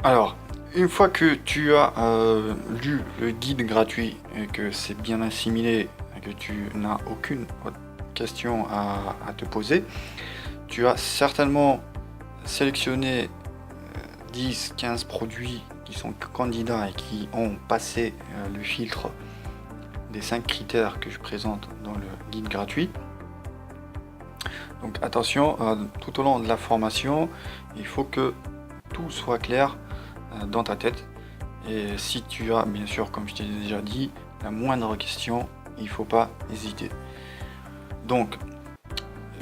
Alors, une fois que tu as lu le guide gratuit et que c'est bien assimilé et que tu n'as aucune autre question à te poser, tu as certainement sélectionné 10-15 produits qui sont candidats et qui ont passé le filtre des 5 critères que je présente dans le guide gratuit. Donc attention, tout au long de la formation, il faut que tout soit clair dans ta tête. Et si tu as, bien sûr, comme je t'ai déjà dit, la moindre question, il ne faut pas hésiter. Donc,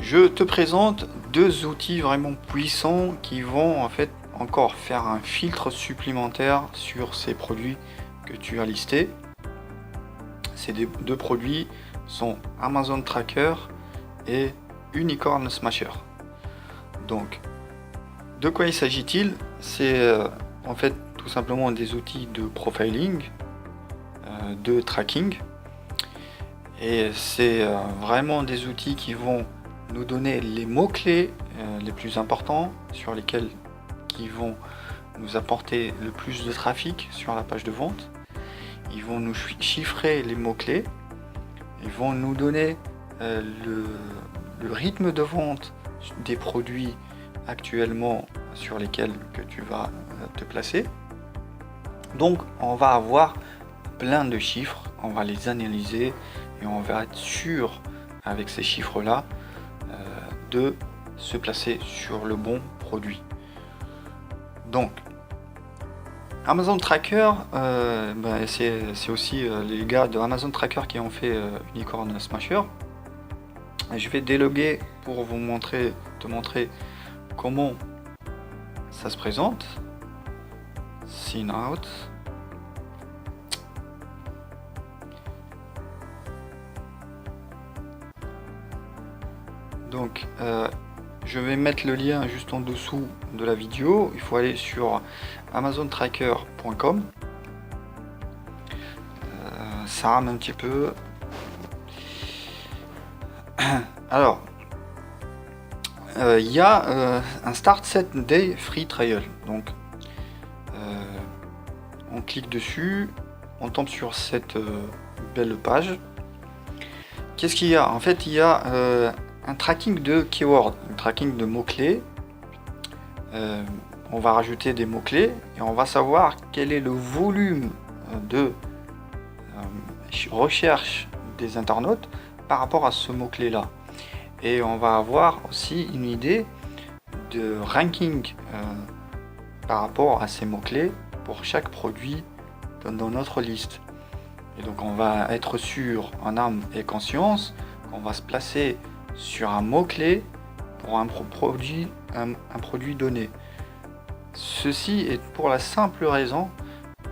je te présente deux outils vraiment puissants qui vont en fait encore faire un filtre supplémentaire sur ces produits que tu as listés. Ces deux produits sont Amazon Tracker et Unicorn Smasher. Donc, de quoi il s'agit-il? C'est en fait tout simplement des outils de profiling, de tracking. Et c'est vraiment des outils qui vont nous donner les mots-clés les plus importants sur lesquels qui vont nous apporter le plus de trafic sur la page de vente. Ils vont nous chiffrer les mots-clés. Ils vont nous donner le rythme de vente des produits actuellement sur lesquels que tu vas te placer. Donc on va avoir plein de chiffres, on va les analyser et on va être sûr avec ces chiffres là de se placer sur le bon produit. Donc Amazon Tracker, c'est aussi les gars de Amazon Tracker qui ont fait Unicorn Smasher. Et je vais déloguer pour te montrer comment ça se présente. Sign out. Donc je vais mettre le lien juste en dessous de la vidéo. Il faut aller sur amazontracker.com. Ça rame un petit peu. Alors, il y a un Start 7 Day Free Trial. Donc, on clique dessus, on tombe sur cette belle page. Qu'est-ce qu'il y a? En fait, il y a un tracking de keywords, un tracking de mots-clés. On va rajouter des mots-clés et on va savoir quel est le volume de recherche des internautes par rapport à ce mot-clé là. Et on va avoir aussi une idée de ranking par rapport à ces mots-clés pour chaque produit dans notre liste. Et donc on va être sûr en âme et conscience qu'on va se placer sur un mot-clé pour un produit donné. Ceci est pour la simple raison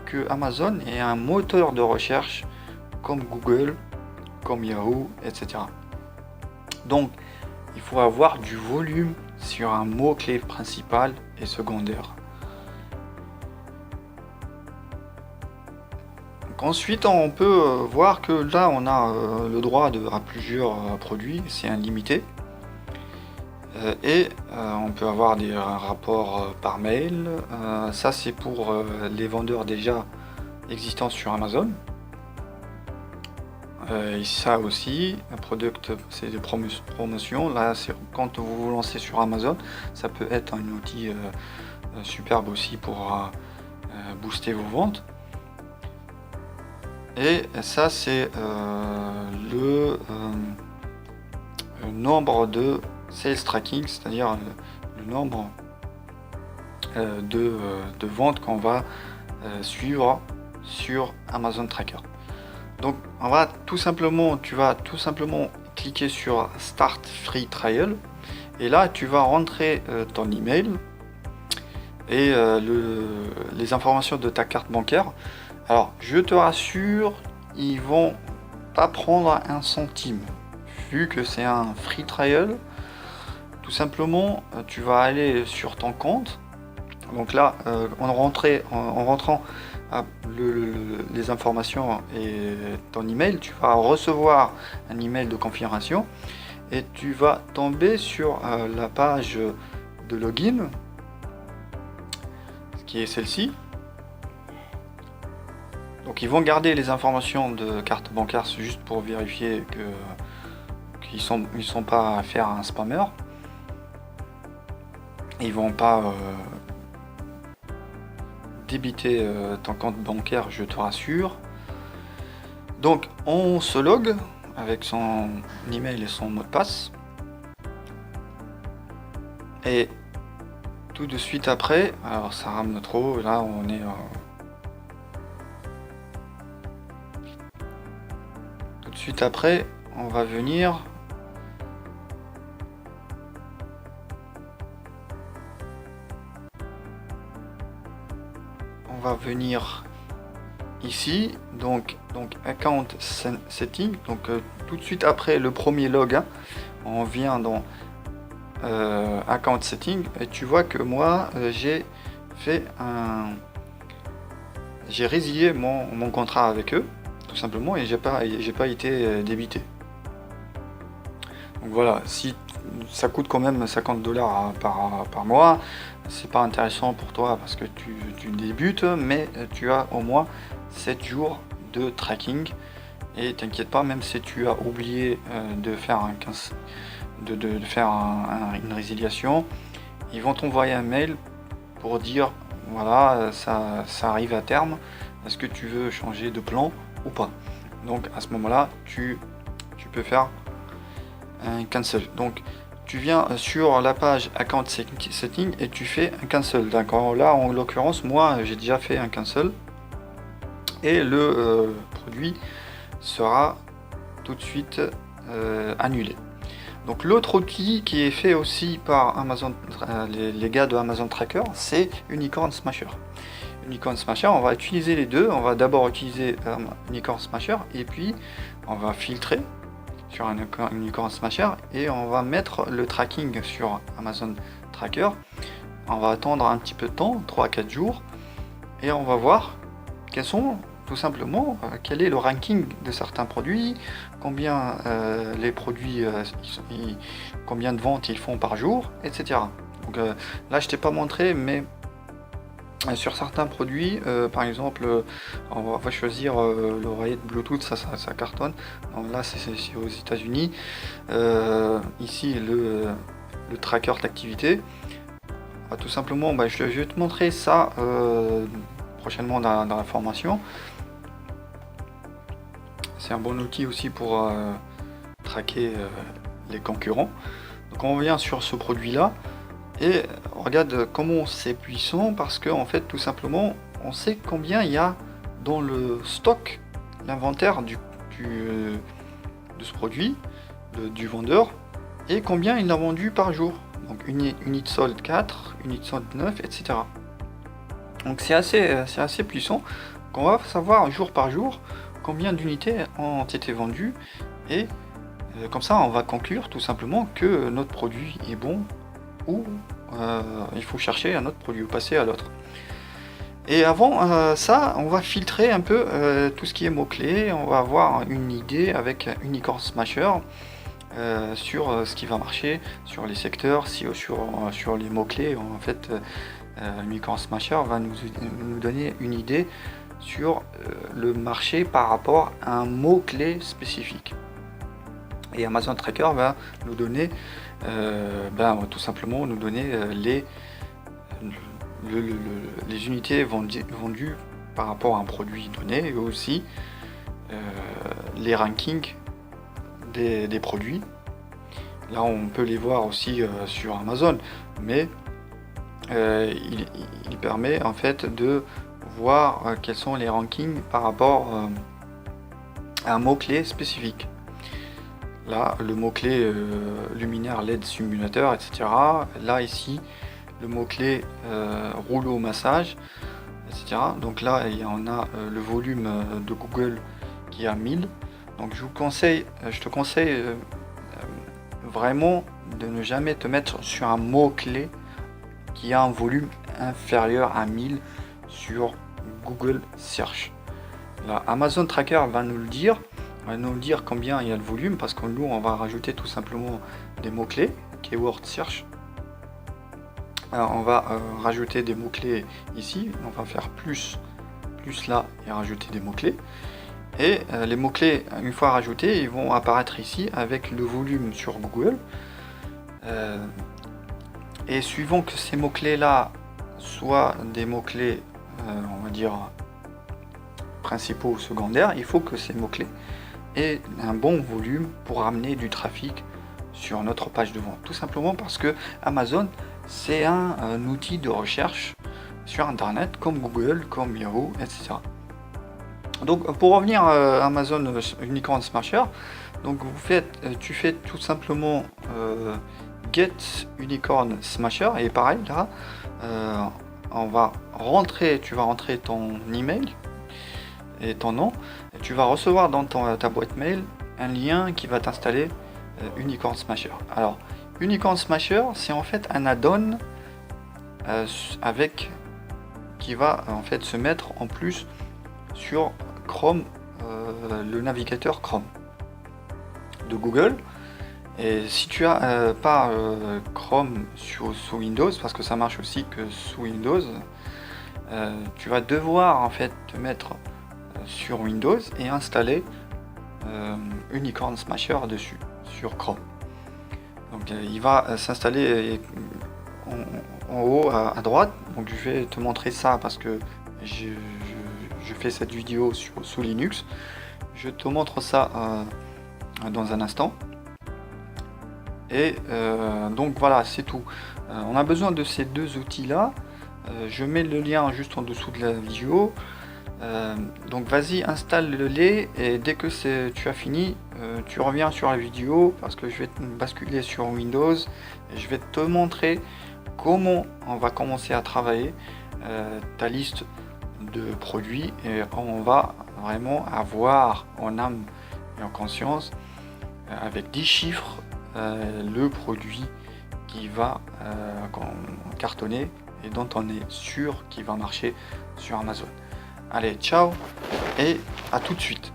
que Amazon est un moteur de recherche comme Google, comme Yahoo, etc. Donc il faut avoir du volume sur un mot-clé principal et secondaire. Donc ensuite on peut voir que là on a le droit à plusieurs produits, c'est illimité. Et on peut avoir des rapports par mail. Ça c'est pour les vendeurs déjà existants sur Amazon. Et ça aussi, un product, c'est des promotions. Là, c'est quand vous vous lancez sur Amazon, ça peut être un outil superbe aussi pour booster vos ventes. Et ça, c'est le nombre de sales tracking, c'est-à-dire le nombre de ventes qu'on va suivre sur Amazon Tracker. Donc tu vas tout simplement cliquer sur Start Free Trial et là tu vas rentrer ton email et les informations de ta carte bancaire. Alors je te rassure, ils vont pas prendre un centime vu que c'est un free trial. Tout simplement tu vas aller sur ton compte. Donc là en rentrant les informations et ton email, tu vas recevoir un email de confirmation et tu vas tomber sur la page de login. qui est celle-ci. Donc ils vont garder les informations de carte bancaire, c'est juste pour vérifier qu'ils sont pas à faire un spammer. Ils vont pas débiter ton compte bancaire, je te rassure. Donc on se log avec son email et son mot de passe. Et tout de suite après, alors ça rame trop, là on est tout de suite après, on va venir ici, donc account setting, donc tout de suite après le premier log, hein, on vient dans account setting et tu vois que moi j'ai résilié mon contrat avec eux tout simplement, et j'ai pas été débité. Donc voilà, si ça coûte quand même 50 $ par mois, c'est pas intéressant pour toi parce que tu débutes, mais tu as au moins 7 jours de tracking. Et t'inquiète pas, même si tu as oublié de faire une résiliation, ils vont t'envoyer un mail pour dire voilà, ça arrive à terme, est-ce que tu veux changer de plan ou pas. Donc à ce moment là tu peux faire un cancel. Donc tu viens sur la page account setting et tu fais un cancel. D'accord, là en l'occurrence moi j'ai déjà fait un cancel et le produit sera tout de suite annulé. Donc l'autre outil qui est fait aussi par Amazon, les gars de Amazon Tracker, c'est Unicorn Smasher. Unicorn Smasher, on va utiliser les deux. On va d'abord utiliser Unicorn Smasher et puis on va filtrer sur un Unicorn Smasher et on va mettre le tracking sur Amazon Tracker. On va attendre un petit peu de temps, 3-4 jours, et on va voir quels sont tout simplement quel est le ranking de certains produits, combien les produits, combien de ventes ils font par jour, etc. Donc là je t'ai pas montré, mais sur certains produits, par exemple, on va choisir l'oreillette Bluetooth, ça cartonne. Donc là, c'est aux États-Unis. Ici, le tracker d'activité. Tout simplement, je vais te montrer ça prochainement dans la formation. C'est un bon outil aussi pour traquer les concurrents. Donc on revient sur ce produit-là. Et regarde comment c'est puissant, parce que en fait tout simplement on sait combien il y a dans le stock, l'inventaire de ce produit, du vendeur, et combien il a vendu par jour. Donc unit sold 4, unit sold 9, etc. Donc c'est assez puissant, qu'on va savoir jour par jour combien d'unités ont été vendues, et comme ça on va conclure tout simplement que notre produit est bon, ou il faut chercher un autre produit ou passer à l'autre. Et avant ça, on va filtrer un peu tout ce qui est mots-clés. On va avoir une idée avec Unicorn Smasher sur ce qui va marcher, sur les secteurs, sur les mots-clés. En fait, Unicorn Smasher va nous donner une idée sur le marché par rapport à un mot-clé spécifique. Et Amazon Tracker va nous donner tout simplement nous donner les unités vendues par rapport à un produit donné, et aussi les rankings des produits. Là on peut les voir aussi sur Amazon, mais il permet en fait de voir quels sont les rankings par rapport à un mot-clé spécifique. Là, le mot-clé luminaire LED simulateur, etc. Là, ici, le mot-clé rouleau massage, etc. Donc là, il y en a le volume de Google qui est à 1000. Donc je te conseille vraiment de ne jamais te mettre sur un mot-clé qui a un volume inférieur à 1000 sur Google Search. Là, Amazon Tracker va nous le dire. On va nous dire combien il y a le volume, parce que nous on va rajouter tout simplement des mots-clés, keyword search, on va rajouter des mots-clés ici. On va faire plus là et rajouter des mots-clés. Et les mots-clés, une fois rajoutés, ils vont apparaître ici avec le volume sur Google. Et suivant que ces mots-clés là soient des mots-clés, on va dire, principaux ou secondaires, il faut que ces mots-clés aient un bon volume pour amener du trafic sur notre page de vente. Tout simplement parce que Amazon, c'est un outil de recherche sur Internet, comme Google, comme Yahoo, etc. Donc pour revenir à Amazon Unicorn Smasher, donc tu fais tout simplement Get Unicorn Smasher, et pareil là, tu vas rentrer ton email et ton nom, et tu vas recevoir dans ta boîte mail un lien qui va t'installer Unicorn Smasher. Alors Unicorn Smasher, c'est en fait un add-on qui va en fait se mettre en plus sur Chrome, le navigateur Chrome de Google. Et si tu as pas Chrome sous Windows, parce que ça marche aussi que sous Windows, tu vas devoir en fait te mettre sur Windows et installer Unicorn Smasher dessus sur Chrome. Donc il va s'installer en haut à droite. Donc je vais te montrer ça parce que je fais cette vidéo sous Linux. Je te montre ça dans un instant. Et donc voilà, c'est tout. On a besoin de ces deux outils là. Je mets le lien juste en dessous de la vidéo. Donc vas-y, installe-les, et dès que tu as fini, tu reviens sur la vidéo parce que je vais basculer sur Windows et je vais te montrer comment on va commencer à travailler ta liste de produits, et on va vraiment avoir en âme et en conscience avec 10 chiffres le produit qui va cartonner et dont on est sûr qu'il va marcher sur Amazon. Allez, ciao et à tout de suite.